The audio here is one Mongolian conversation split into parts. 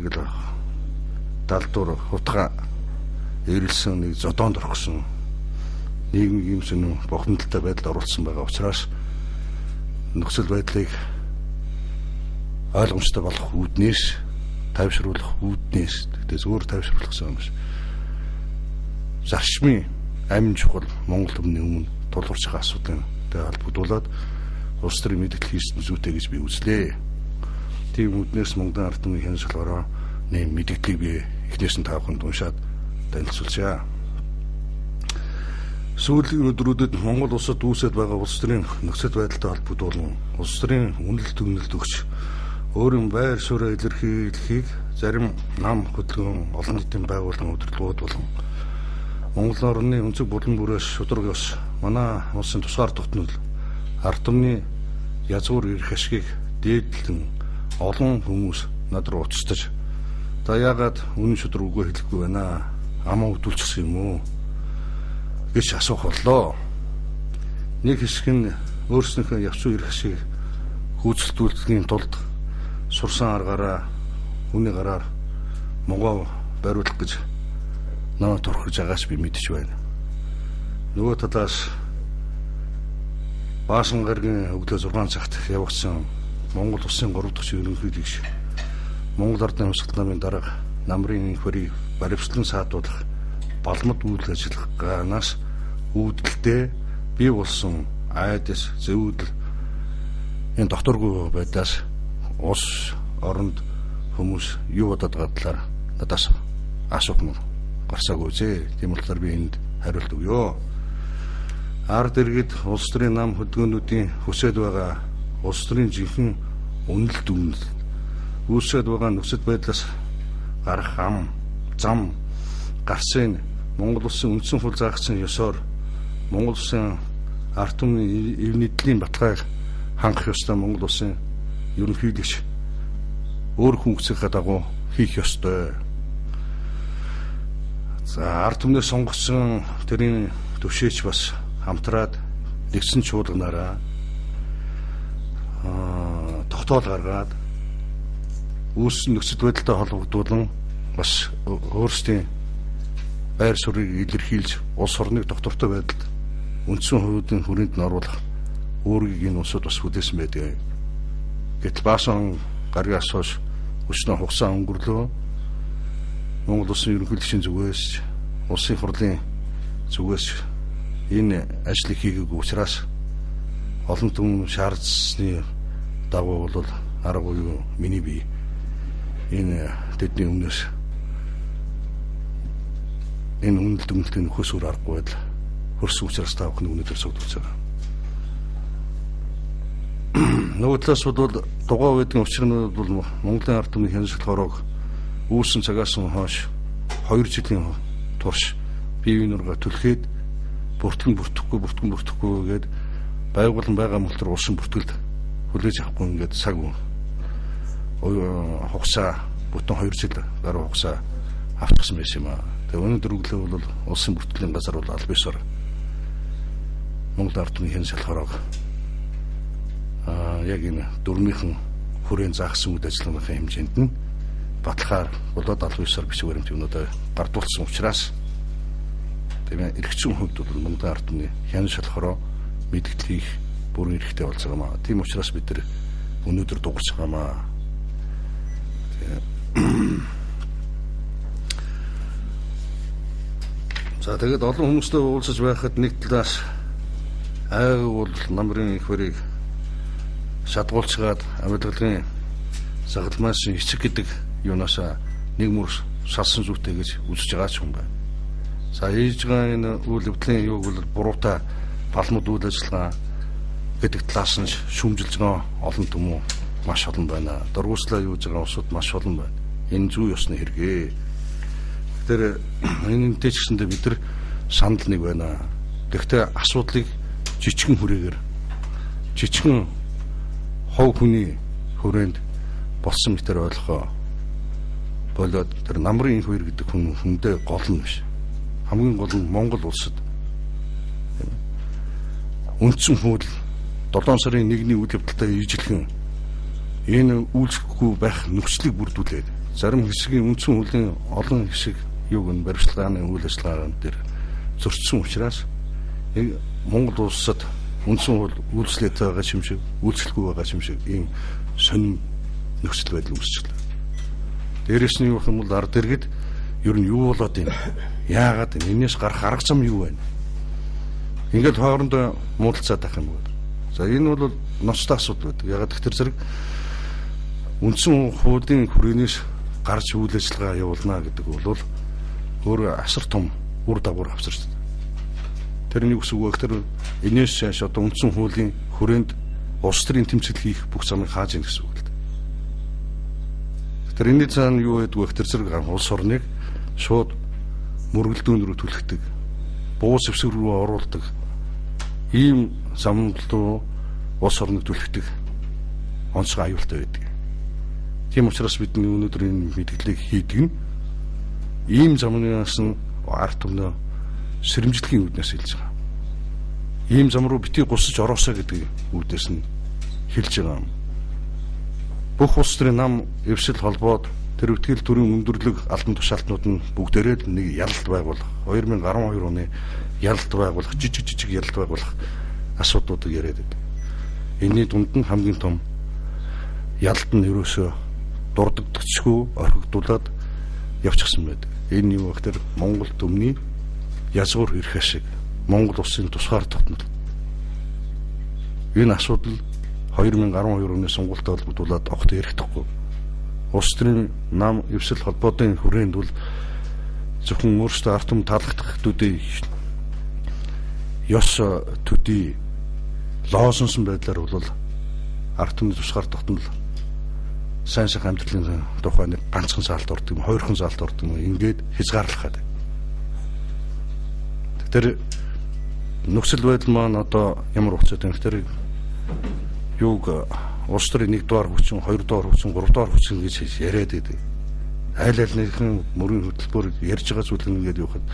ингээл далдуур хутга ирэлсэн нэг зодоонд орхисон нийгмийн юмсэн бохимдолтой байдалд оруулсан байгаа учраас нөхцөл байдлыг ойлгомжтой болох үүднээс тайвшруулах үүднээс тэгтээ зөвөр тайвшруулах гэсэн юм биш. Зарчмын амин чухал Монгол өмнө өмнө тулгарч байгаа асуудалтай холбогдуулаад улс төрийн мэдээлэл хийсэн зүйтэй гэж би үзлээ. Тийм үүднээс Монголын ард түмний хянаж шалгаараа нэм мэдээллийг би эхнээс нь таахын уншаад танилцуулъя. Сүүлийн өдрүүдэд Монгол улсад үүсэж байгаа улс төрийн нөхцөл байдалтай холбогдуулан улс төрийн үнэлт төгнөлт өгч өөрийн байр суурь илэрхийлэхийг зарим нам хөдөлгөөн олон нийтийн байгууллагын удирдлагууд болон Монгол орны өнцөг булан бүрээс шударгаас манай улсын тусгаар тогтнол ард түмний язгуур ирэх ашгийг дээдлэн олон хүмүүс над руу уцтаж та яагаад үнэн шудраг үгүй хэлэхгүй байна амаа хөдөлчихсөн юм уу гэж асуух боллоо. Нэг хэсэг нь өөрснийхөө явцуу ирэх ашиг хөөцөлдүүлэхийн тулд сурсан аргаараа хүний гараар могоо бариулах гэж намайг турхиж байгаач би мэдэж байна. Нөгөө талаас Баасан гарагийн өглөө 6 цагт явагдсан Монгол улсын 3 дахь ерөнхийлөгч Монгол ардын хувьсгал намын дарга намрын хөрийг баримтлан саадуулах балмад үйл ажиллагаанаас үүдэлтэй бий болсон айдас зөвүүдэл энэ докторгүй байдаас улс оронд хүмүүс юу бодоод байгаа талаар надаас асуух нь гарсаагүй зэ. Тийм болохоор би энд хариулт өгье. Ард иргэд улс төрийн нам хөдөлгөөнүүдийн хүсэж байгаа улс төрийн жинхэнэ үнэлт үнэлт үүсэж байгаа нөхцөл байдлаас гарах ам зам гарсын Монгол улсын үндсэн хууль заагдсан ёсоор Монгол улсын ард түмний эв нийтлийн баталгааг хангах ёстой Монгол улсын ерөнхийлөгч өөр хүнсийнхээ дагуу хийх ёстой. За ард түмнээс сонгогдсон тэрийн төвшөөч бас хамтраад нэгсэн чуулганаараа тогтоол гаргаад үүссэн нөхцөл байдалтай холбогдуулан бас өөрсдийн байр суурийг илэрхийлж улс орныг доктортой байдалд үндсэн хуулийн хүрээнд нь оруулах өөрийг энэ улсууд бас хүлээсэн байдаг. Гэтэл Баасан гарагаас хойш өчнө хугацаа өнгөрлөө Монгол улсын ерөнхийлөгчийн зүгээс улсын хурлын зүгээс энэ ажлыг хийгээгүй учраас олон түмэн шаардсны дагуу бол аргагүй миний бие энэ тэдний өмнөөс энэ үнэлт үнэлтийн нөхөс үр аргагүй л хөрсөн учраас та бүхэн өнөөдөр суудж байгаа. Нөгөө талаас бол дугаа байдгийн учрын бол Монголын ард түмний хянаж шалгуурыг үүссэн цагаас хойш 2 жилийн турш бие биенийгээ түлхээд бүртгэн бүртгэхгүй гээд байгуулан байгаа мөлтөр улсын бүртгэлд хүлээж авахгүй ингээд цаг хугацаа бүтэн 2 жил гаруй хугацаа авчихсан байсан юм аа. Тэгээ өнөөдөр өглөө бол улсын бүртгэлийн газар бол аль бисаар Монгол ард түмний хянаж шалгуурыг яг энэ дөрмийнхэн хүрээнд заасан үйл ажиллагааны хэмжээнд нь баталгаар болоод аль бисаар бичиг баримтуудаа гардуулсан учраас тэгээд эрхчин хувьд бол Монголын ард түмний хянаж шалгуураа мэдгэл хийх бүрэн эрхтэй болж байгаа маа. Тийм учраас бид нар өнөөдөр дуурч байгаа маа. За тэгээд олон хүмүүстэй уулзаж байхад нэг талаас айг бол намрын их хөрийг шатгуулцгаад амьдлын загалмаас эцэг гэдэг юунаасаа нэг мөр салсан зүйтэй гэж үзэж байгаа ч юм байна. За ээж байгаа энэ үйл явдлын юуг бол буруутай балмууд үйл ажиллагаа гэдэг талаас нь шүүмжилж байгаа олон түмэн маш олон байна. Дургуслаа юуж байгаа усуд маш олон байна. Энэ зүй ёсны хэрэгээ. Тэр энэтэй ч гэсэндээ бид нар санал нэг байна. Гэхдээ асуудлыг жижигэн хүрээгээр жижигэн хов хүний хүрээнд болсон мэтэр ойлгохоо болоод тэр намрын их хоёр гэдэг хүндээ гол нь биш. Хамгийн гол нь Монгол улсад үндсэн хууль 7 сарын 1-ний үйл явдалтай ижилхэн энэ үйлчлэхгүй байх нөхцөлийг бүрдүүлээд зарим хэсгийн үндсэн хуулийн олон хэсэг юуг нь баримтлагын үйл ажиллагаа дээр зөрчсөн учраас Монгол улсад үндсэн хууль үйлчлээд байгаа юм шиг, үйлчлэхгүй байгаа юм шиг ийм сонин нөхцөл байдал үүсчихлээ. Дээрээс нь юу гэх юм бол ард иргэд ер нь юу болоод юм? Яагаад энэс гарах арга зам юу байна? Ингээд хоорондоо муудалцаад байх юм бол. За энэ бол ноцтой асуудал байдаг. Ягаад гэвэл зэрэг үндсэн хуулийн хүрээнээс гарч үйл ажиллагаа явуулна гэдэг бол өөр асар том үр дагавар авчирч байна. Тэрний үс үг гэхээр энэс шаш одоо үндсэн хуулийн хүрээнд улс төрийн тэмцэл хийх бүх замыг хааж ийн гэсэн үг л дээ. Тэр энэ цаана юу байдг вэ гэхээр зэрэг улс орныг шууд мөргөлдөөн рүү түлхдэг, буу зэвсэг рүү оруулдаг ийм замд руу улс орныг түлхдэг онцгой аюултай байдаг. Тийм учраас бидний өнөөдөр энэ мэдээллийг хийдэг нь ийм замнаас нь ард түмнээ сэрэмжлэхийн үүднээс хэлж байгаа. Ийм зам руу битгий гусаж ороосоо гэдэг үүднээс нь хэлж байгаа юм. Бүх улс төрийн нам эвсэл холбоод тэр үтгэл төрийн өндөрлөг албан тушаалтнууд нь бүгдээрээ нэг ялалт байгуулах, 2012 оны ялалт байгуулах, жижиг ялалт байгуулах асуудлуудыг яриад байдаг. Энийний дунд нь хамгийн том ялалт нь ерөөсөө дурддагчгүй орхигдуулаад явчихсан байдаг. Энэ юу гэхээр Монгол төмний язгуур ирэх шиг Монгол улсын тусгаар тогтнол. Энэ асуудал 2012 оны сонгуультай холбогдуулаад огт ярихдаггүй. Улс төрийн нам эвсэл холбоодын хүрээнд бол зөвхөн өөрсдөө ард түмэн таалагдах төдий ёс төдий лоосонсон байдлаар бол ард түмний тусгаар тогтнол сайн сайхан амьдралын тухай нэг ганцхан заалт ордог юм, хоёрхан заалт ордог юм. Ингээд хязгаарлах гэдэг. Тэр нөхцөл байдал маань одоо ямар хугацаатай вэ гэхээр юуг улс төрийн 1 дугаар хүчин, 2 дугаар хүчин, 3 дугаар хүчин гэж яриад байдаг. Айл альныхын мөрийн хөтөлбөр ярьж байгаа зүйл нь ингээд явахад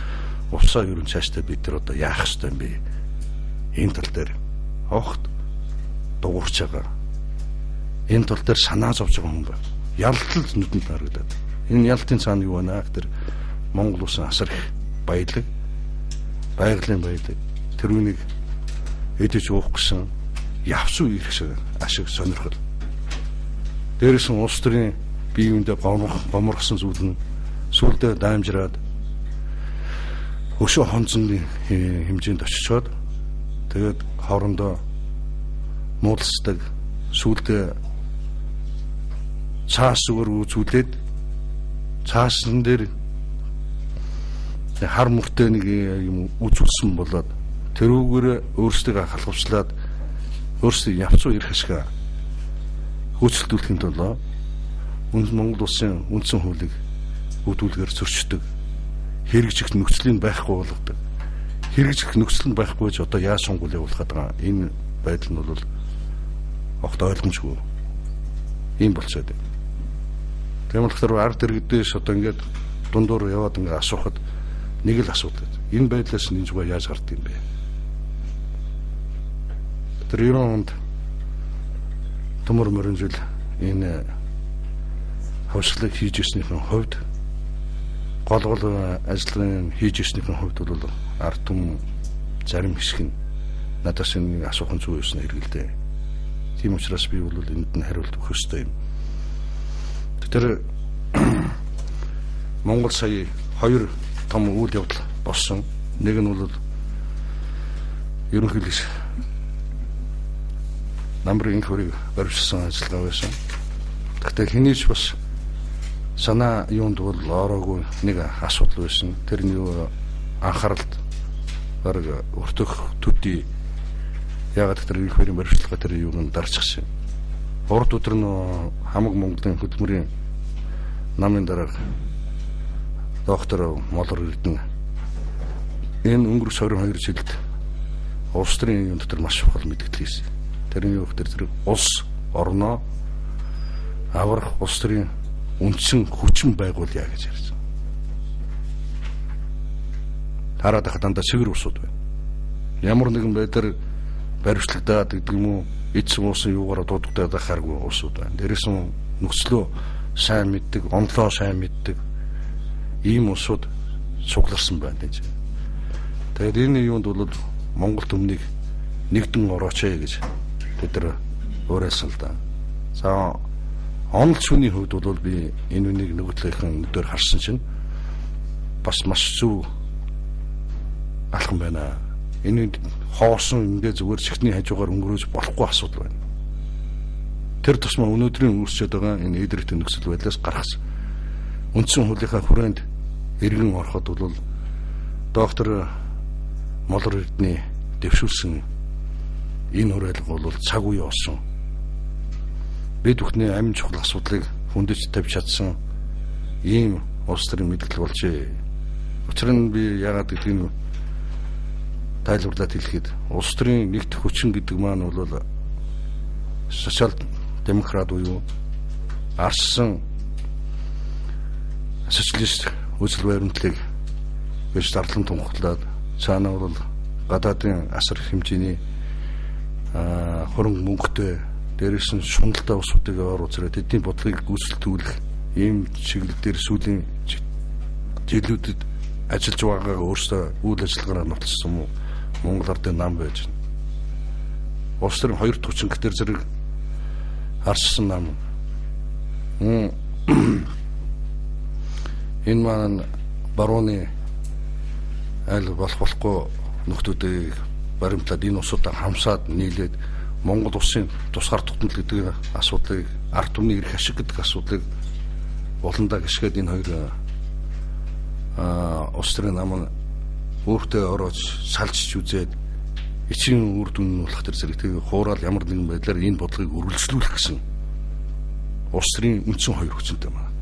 усаа ерөн цааштай бид нар одоо яах ёстой юм бэ? Энэ тал дээр огт дуурч байгаа. Энэ тал дээр санаа зовж байгаа хүн байна. Ялтал нүдэнд харагдаад. Энэ ялтын цаана юу байна гэхээр Монгол улсын асар их баялаг, байгалийн баялаг, тэрүүнийг эдэж уух гэсэн явсуу ирэх шиг ашиг сонирхол. Дээрээс нь улс төрийн бие биендээ гоморхсон зүйл нь сүлдээ даамжраад өшөө хонцны хэмжээнд очичоод тэгээд хоорондоо муудалцдаг, сүлдээ цаас зүгээр үзүүлээд цаасан дээр хар мөртэй нэг юм үзүүлсэн болоод тэрүүгээр өөрсдөө халахвчлаад өөрсдөө явцуу ирэх ашиг хөөцөлдүүлэхийн тулд Монгол улсын үндсэн хуулийг үүдүүлгээр зөрчдөг, хэрэгжих нөхцөлийг байхгүй болгодог. Хэрэгжих нөхцөл нь байхгүй ч одоо яаж сонгуул явуулах гэдэг энэ байдал нь бол огт ойлгомжгүй юм болцоод байна. Тийм болохоор ард иргэдээс одоо ингээд дундуур яваад ингээд асуухад нэг л асуудал. Энэ байдлаас нь энэ зүгээр яаж гардаг юм бэ? Тэр 90 онд төмөр мөрөн жил энэ хавшлыг хийж ирснийхэн хувьд гол ажлын хийж ирснийхэн хувьд бол ард түмэн зарим хэсэг нь надаас нэг асуухан зүй юуснаа хэрэгэлдэ. Тийм учраас би бол энд нь хариулт өгөх ёстой юм. Тэр Монгол сая 2 том үйл явдал болсон. Нэг нь бол ерөнхийлөгч намрын хөрийг барьсан ажиллагаа байсан. Гэхдээ хинийч бас санаа юунд бол ороогүй нэг асуудал байсан. Тэрний анхааралд бараг өртөх төдий ягаад тэр их хөрийн барьцлага тэр юунд дарчихсан. Урд өдөр нь хамаг Монголын хөдөлмөрийн намын дараа доктор Молор Эрдэнэ энэ өнгөрөх 22 жилд улс төрийн юм дотор маш чухал мэдээлэл хийсэн. Тэрний өгдөр зэрэг улс орноо аврах улс төрийн үндсэн хүчин байгуулъя гэж ярьсан. Хараад хахад дандаа цэвэр усуд байна. Ямар нэгэн байдлаар баримтлагтаад гэдэг юм уу эцэг уусан юугаараа дуудагдаад ахааргүй усуд байна. Дээрээс нь нөхцлөө сайн мэддэг, онлоо сайн мэддэг ийм улсууд цугларсан байна гэж. Тэгээд энэ юунд бол Монгол төмнийг нэгдэн орооч гэж бид нар уриалсан л да. За онол шүний хувьд бол би энэ үнийг нөгөөдлийнхэн өдөр харсан чинь бас маш зөв алхам байна. Энэ хоосон ингээ зүгээр чихний хажуугаар өнгөрөөж болохгүй асуудал байна. Тэр тусмаа өнөөдрийн үүсчээд байгаа энэ эдэрхтэй нөхцөл байдлаас гаргасан үндсэн хуулийнхаа хүрээнд эргэн ороход бол доктор Молор Эрдэнэ дэвшүүлсэн энэ уриалга бол цаг үе болсон. Бид бүхний амин чухал асуудлыг хүндэж тавьж чадсан ийм улс төрийн мэдгэл болжээ. Учир нь би яагаад гэдгийг тайлбарлаад хэлэхэд улс төрийн нэгдэх хүчин гэдэг маань бол социал демократ буюу арсан социалист үзэл баримтлалыг биш зарлан тунхаглаад цаана бол гадаадын асар хэмжээний хөрөнгө мөнгөтэй дээрээс нь шуналтай усуудыг оруулаад тэдний бодлогыг гүйцэтгүүлэх ийм чиглэл дээр сүүлийн жилүүдэд ажиллаж байгаагаа өөрсдөө үйл ажиллагаараа нутсан Монгол Ардын нам байж байна. Улс төрийн 2 хүчин гэтэр зэрэг харсан нам. Энэ маань барууны айл болохгүй нөхдүүдийг баримтлаад энэ усуудаа хамсаад нийлээд Монгол улсын тусгаар тогтнол гэдэг асуудлыг ард түмний эрх ашиг гэдэг асуудлыг болондоо гიშгээд энэ хоёр улс төрийн нам өөртөө ороож салжиж үзээд эцгийн үр дүн нь болох төр зэрэг тэгээ хуурал ямар нэгэн байдлаар энэ бодлогыг үргэлжлүүлэх гэсэн улс төрийн үндсэн хоёр хүчинтэй байна.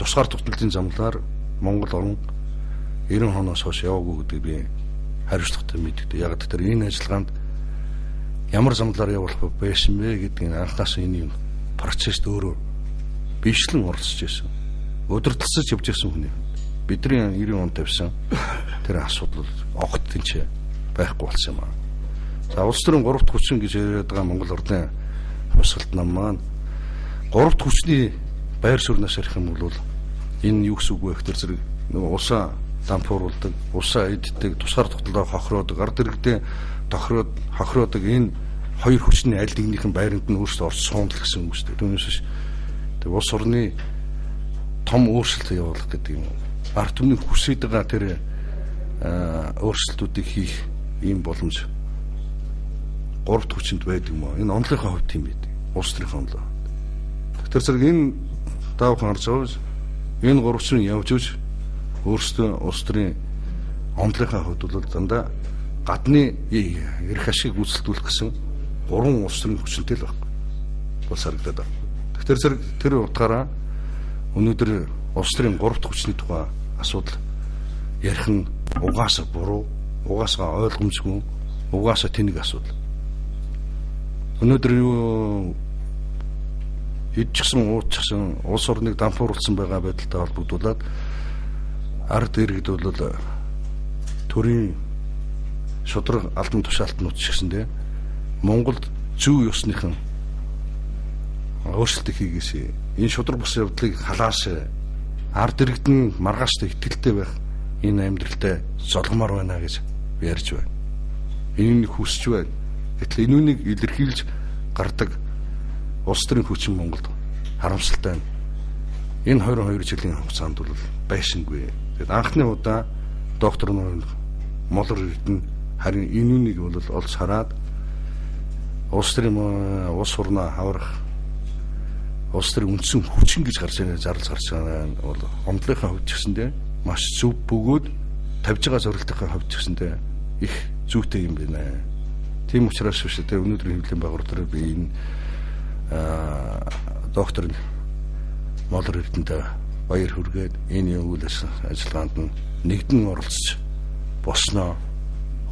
Тусгаар тогтнолын замлаар Монгол орн 90 оноос хойш яваагүй гэдэг би хариуцлагатай мэддэг. Яг тэр энэ ажиллагаанд ямар замлаар явуулах байсан бэ гэдгийг анхаас энэ процесст өөрөө бичлэн оролцож байсан. Өдөртөлсөж явж байсан хүний бидний 90 онд тавьсан тэр асуудал огт тэнцээ байхгүй болсон юм аа. За улс төрийн 3 дахь хүчин гэж яриад байгаа Монгол Ордын хувьсгалт нам маань 3 дахь хүчний байр суурьнаас ярих юм бол энэ юу гэсэн үг вэ гэхээр зэрэг нөгөө улсаа дампууруулдаг, улсаа эддэг, тусгаар тогтолцоо хохироодог, ард иргэдээ хохироодог энэ хоёр хүчний аль нэгнийх нь байранд нь өөрсдөө орж суундаг гэсэн үг шүү дээ. Түүнээс биш. Тэг улс орны том өөрчлөлт явуулах гэдэг юм. Ард түмний хүсэж байгаа тэр өөрчлөлтүүдийг хийх ийм боломж 3 дахь хүчинд байдаг юм аа. Энэ онлынхаа хувьд тийм байдаг. Улс төрийн онлоо. Тэр зэрэг энэ даавхан харж байгаа энэ 3 хүчин явж өгч өөрсдөө улс төрийн онлынхаа хувьд бол дандаа гадны эрх ашиг гүйцэтгүүлэх гэсэн 3 улс төрийн хүчинтэй л байхгүй. Бол харагдаад байна. Тэгэхээр зэрэг тэр утгаараа өнөөдөр улс төрийн 3 дахь хүчний тухай асуудал ярих нь угаасаа буруу, угаасаа ойлгомжгүй, угаасаа тэнэг асуудал. Өнөөдөр юу идчихсэн уучсан улс орныг дампууруулсан байгаа байдалтай холбогдуулаад ард иргэд бол төрийн шудраг албан тушаалтнууд ч гэсэндээ Монголд зүй ёсныхан өөрчлөлт хийгээсэй. Энэ шудраг бус явдлыг халаасаа ард иргэд нь маргааштай итгэлтэй байх энэ амьдралтай золгомоор байна гэж ярьж байна. Энийг хүсэж байна. Гэтэл энэ үнийг илэрхийлж гардаг улс төрийн хүчин Монголд харамсалтай байна. Энэ 22 жилийн хугацаанд бол байшингүй. Тэгэд анхны удаа доктор Молор Эрдэнэ харин энэ үнийг бол олж хараад улс төрийн улс орноо аврах улс төрийн үндсэн хүчин гэж зарлж гарч байгаа нь бол онлынхаа хувьд ч гэсэндээ маш зөв бөгөөд тавьж байгаа зорилтынхаа хувьд ч гэсэндээ их зүйтэй юм байна. Тийм учраас биш үү өнөөдрийн хэвлэлийн байгууллага би энэ доктор Молор Эрдэнэтэй баяр хүргээд энэ үйл ажиллагаанд нь нэгдэн оролцож босноо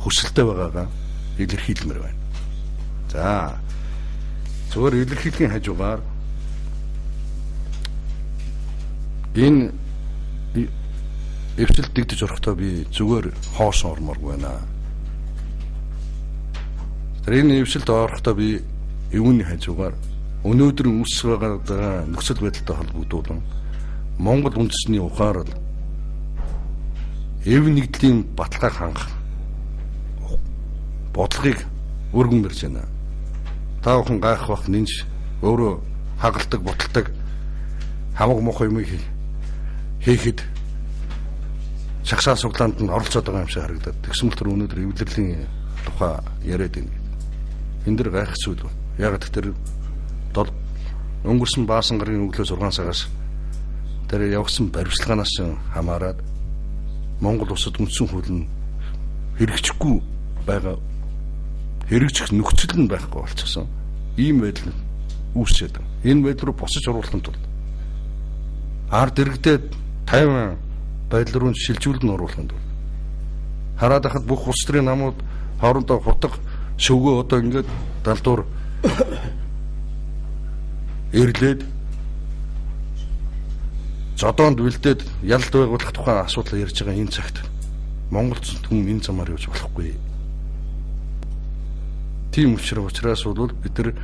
хүсэлтэй байгаагаа илэрхийлмээр байна. За зөвхөн илэрхийлэхийн хажуугаар энэ эвсэлт дэгдэж орохдоо би зүгээр хоосон ормооргүй байна. Тэр энэ эвсэлт орохдоо би юуны хажуугаар өнөөдөр үүсэж байгаа нөхцөл байдалтай холбогдуулан Монгол үндэсний ухаар л эв нэгдлийн баталгааг хангах бодлогыг өргөн барьж байна. Та бүхэн гайх бах нинж өөрөө хагалдаг, боталдаг хамаг мохоо юм хийхэд шагшаа суглаанд нь оролцоод байгаа юм шиг харагдаад. Тэгсэн мэт өнөөдөр эвлэрлийн тухай яриад байна. Энэ дэр гайх зүйл байна. Яг тэр өнгөрсөн баасан гарын өглөө 6 цагаас тэр явсан баримтлагаанаас хамаарад Монгол улсад үндсэн хууль нь хэрэгжихгүй байгаа, хэрэгжих нөхцөл нь байхгүй болчихсон. Ийм байдал үүсчээд байна. Энэ байдал руу босож оруулахын тулд ард иргэдэд 50 байдал руу шилжүүлэн оруулахын тулд хараад хахад бүх улс төрийн намууд хоорондоо хутга шөвгөө одоо ингээд далдуур ирлээд зодоонд үлдээд ялд байгуулах тухай асуудал ярьж байгаа энэ цагт Монгол хүн энэ замаар явж болохгүй. Тийм учраас бол бид нар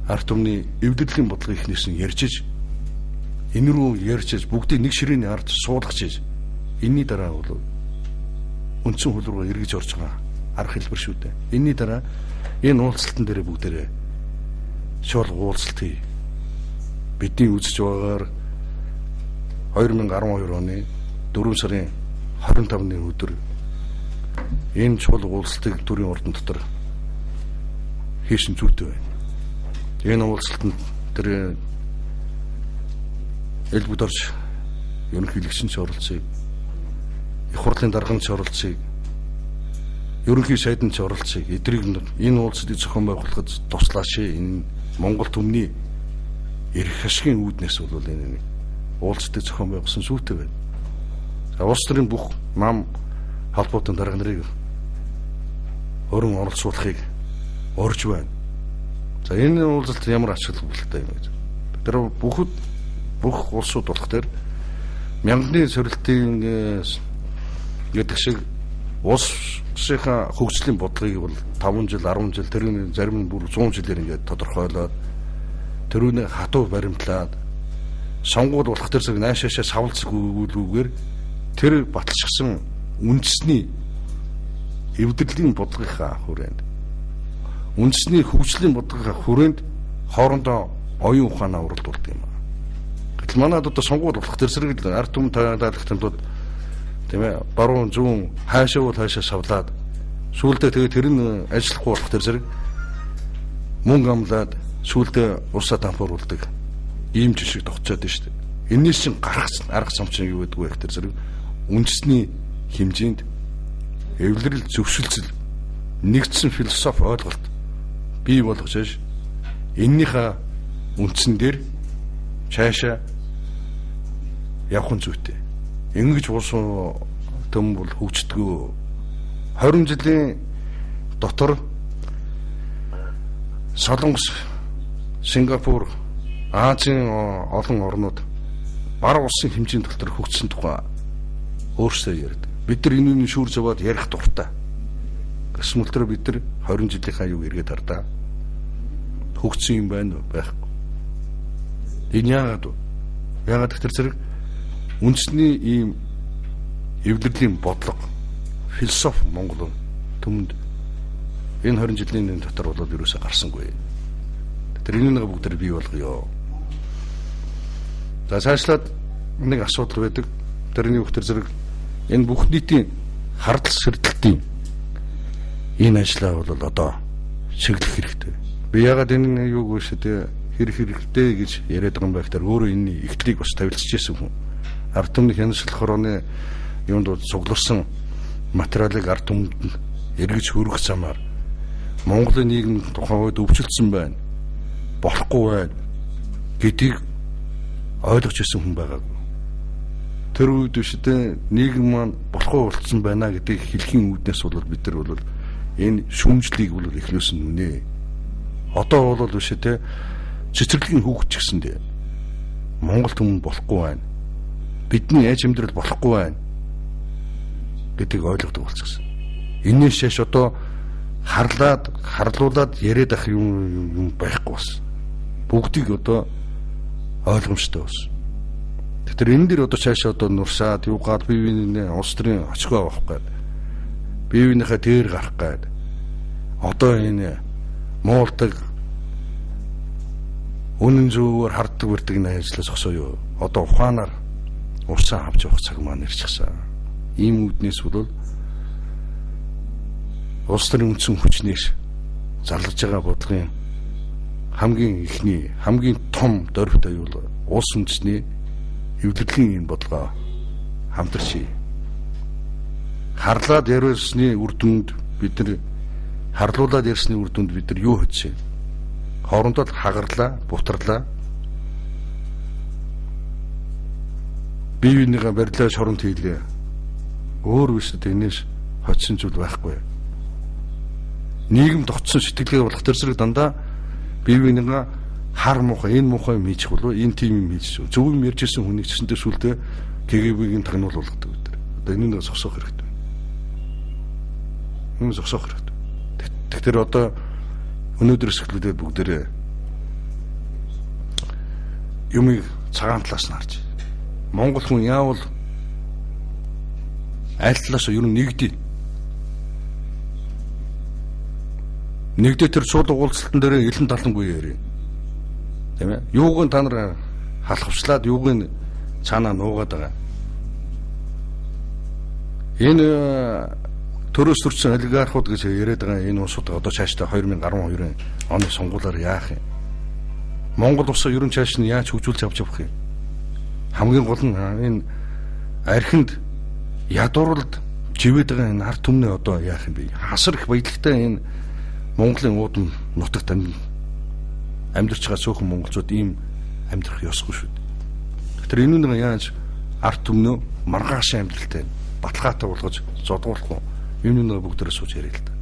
ард түмний эвдэрлийн бодлогын ихнээс нь ярьж энэ рүү ярьж бүгдийг нэг ширээний ард суулгаж энэний дараа бол үндсэн хууль руу эргэж орж байгаа арга хэлбэр шүү дээ. Энэний дараа энэ уулзалтан дээр бүгдээрээ шуурга уулзалт хий. Бидний үзэж байгаагаар 2012 оны 4 сарын 25-ны өдөр энэ чуулга уулзалтыг төрийн ордон дотор хийсэн зүйтэй байна. Энэ уулзалтанд тэр элбэг дорж ерөнхийлөгчийн ч оролцъё, их хурлын дарганы ч оролцъё, ерөнхий сайдын ч оролцъё. Эдрийг энэ уулзалтыг зохион байгуулахад туслаач. Энэ Монгол түмний эрх ашигын үүднээс бол энэ уулзалтыг зохион байгуулсан зүйтэй байна. За улс төрийн бүх нам холбоотын дарга нарыг өрн оролцуулахыг орж байна. За энэ уулзалт ямар ач холбогдолтой юм гэж. Тэр бүх улсууд болох тэр мянганы сорилтын гэдэг шиг улсынхаа хөгжлийн бодлогыг бол 5 жил, 10 жил, тэрний зарим нь бүр 100 жилээр ингээд тодорхойлоод тэрүүний хатуу баримтлаад сонгуул болох тэр зэрэг наашаашаа савлцаг өгүүлүүгээр тэр баталчихсан үндэсний эвдэрлийн бодлогынхаа хүрээнд үндэсний хөгжлийн бодлогынхаа хүрээнд хоорондоо оюун ухаанаа уралдуулдаг юм. Гэтэл манайд одоо сонгуул болох тэр зэрэг л ард түмэн таалагдсан тул тийм ээ баруун зүүн хаашаа бол хаашаа савлаад сүүлдээ тэгээ тэр нь ажиллахгүй болох тэр зэрэг мөнгө амлаад сүүлдээ усаа дампууруулдаг ийм жишг тогтцоод байна шүү дээ. Энээс чинь гарах арга зам чинь юу гэдэг вэ гэхээр зэрэг үндэсний хэмжээнд эвлэрэл зөвшөлтсөл нэгдсэн философи ойлголт бий болгож аж эннийхээ үндсэн дээр цаашаа явах зүйтэй. Ингэж улс төм бол хөгждгөө 20 жилийн дотор Солонгос, Сингапур, Азийн олон орнууд баруун улсын хэмжээнд дотор хөгжсөн тухай өөрсдөө ярьдаг. Бид нар энэ шүүрж аваад ярих дуртай. Гэсмэл тэр бид нар 20 жилийнхаа юу эргээд хардаа хөгжсөн юм байна уу байхгүй. Энэ яагаад тэр зэрэг үндэсний ийм эвлэрлийн бодлого философи Монгол төмөнд энэ 20 жилийн дотор бол ерөөсөө гарсангүй. Тэр энэ нэг бүгд бий болгоё. За цаашлаад нэг асуудал байдаг. Тэрний бүх тэр зэрэг энэ бүх нийтийн хардл сэрдэлтийн энэ ажлаа бол одоо чиглэх хэрэгтэй. Би ягаад энэ юуг үштэй хэрэгтэй гэж яриад байгаа юм байх тэр өөрөө энэ ихтлийг бас тавилчижсэн хүн. Ард түмний хяншлах хорооны юунд цугларсан материалыг ард түмэнд эргэж хөрөх замаар Монголын нийгэм тухайн үед өвчлөсөн байна. Болохгүй байна гэдгийг ойлгож ирсэн хүн байгаагүй. Тэр үед үштэй нийгэм маань болохгүй болцсон байна гэдгийг хэлхийн үүднээс бол бид нар бол энэ шүмжлийг бол эхлүүлсэн үнэ. Одоо бол үштэй цэцэрлэгийн хүүхд ч гэсэндээ Монгол түмэн болохгүй байна. Бидний аж амьдрал болохгүй байна гэдгийг ойлгодог болчихсон. Энээс шаш одоо харлуулад яриад ах юм байхгүй бас. бүгдийг одоо ойлгомжтой болсон. Тэгэхээр энэ дэр одоо цаашаа одоо нурсаад юугаад бие биенээ улс төрийн очихгүй авах гээд бие биенийхээ дээр гарах гээд одоо энэ муулдаг үнэн зөвөр харддаг үрдэг энэ ажлаас зогсоо юу. Одоо ухаанаар урсаа авч явах цаг маань ирчихсэн. Ийм үднээс бол улс төрийн үндсэн хүчнээс зарлаж байгаа бодлогын хамгийн ихний хамгийн том дөрвтэй юу бол улс үндэсний эвлэлийн энэ бодлогоо хамтарч харлаад ярьсны үр дүнд бид нар харлуулаад ярьсны үр дүнд бид нар юу хийчихэ? Хоорондоо хагарлаа, бутарлаа. Бие биенийгээ барилаа шоронд хийлээ. Өөр үсэд энэс хоцсон зүйл байхгүй. Нийгэмд очсон сэтгэлгээ болох төр зэрэг дандаа бие биенийгээ хар муухай, энэ муухай мийчих болов энэ тийм юм хийж. Зөв юм ярьж ирсэн хүнийг ч гэсэн сүлдээ КГБ-ийн тагнуул болгодог гэдэг. Одоо энэ нэг зогсоох хэрэгтэй. Энэ зогсоох хэрэгтэй. Тэгэхээр одоо өнөөдөр эсгэлүүдээ бүгдээрээ юмыг цагаан талаас нь харж. Монгол хүн яавал аль талаас нь ер нь нэгдээ. Нэгдээ тэр сууд уулзалтан дээр элен талангүй ярив. Тийм ээ. Юуг нь та нар халахвчлаад юуг нь цаанаа нуугаад байгаа. Энэ төрөөс төрсэн олигархууд гэж яриад байгаа энэ улсууд одоо цаашдаа 2012 оны сонгуулиар яах юм? Монгол улсаа ерөн цааш нь яаж хөгжүүлж авч явах юм? Хамгийн гол нь энэ архинд ядуурлд живээд байгаа энэ ард түмнээ одоо яах юм бэ? Хасар их баялагтай энэ Монголын уудам нутагт амьдарч байгаа цөөхөн монголчууд ийм амьдрах ёсгүй шүү дээ. Тэгэхээр энэ нэг яаж ард түмнөө маргааш амьдралтай баталгаатай болгож зодгуулах уу? Энэ нэг бүгдээрээ сууж яриа л да.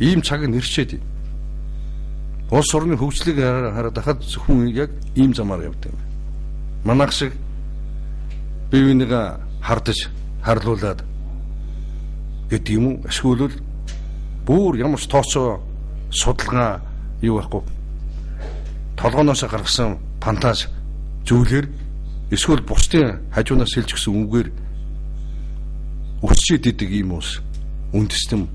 Ийм цаг нь ирчээд улс орны хөгжлийг хараад хахад хүн яг ийм замаар явдаг юм. Манайх шиг бие бинийгээ хардаж харлуулад гэдэг юм уу? Эсвэл бүр ямар ч тооцоо судалгаа юу байхгүй толгооноос гаргасан фантаз зүйлэр эсвэл бусдын хажуунаас хэлж гисэн үгээр өсчээд идэг юм уус үндэстэн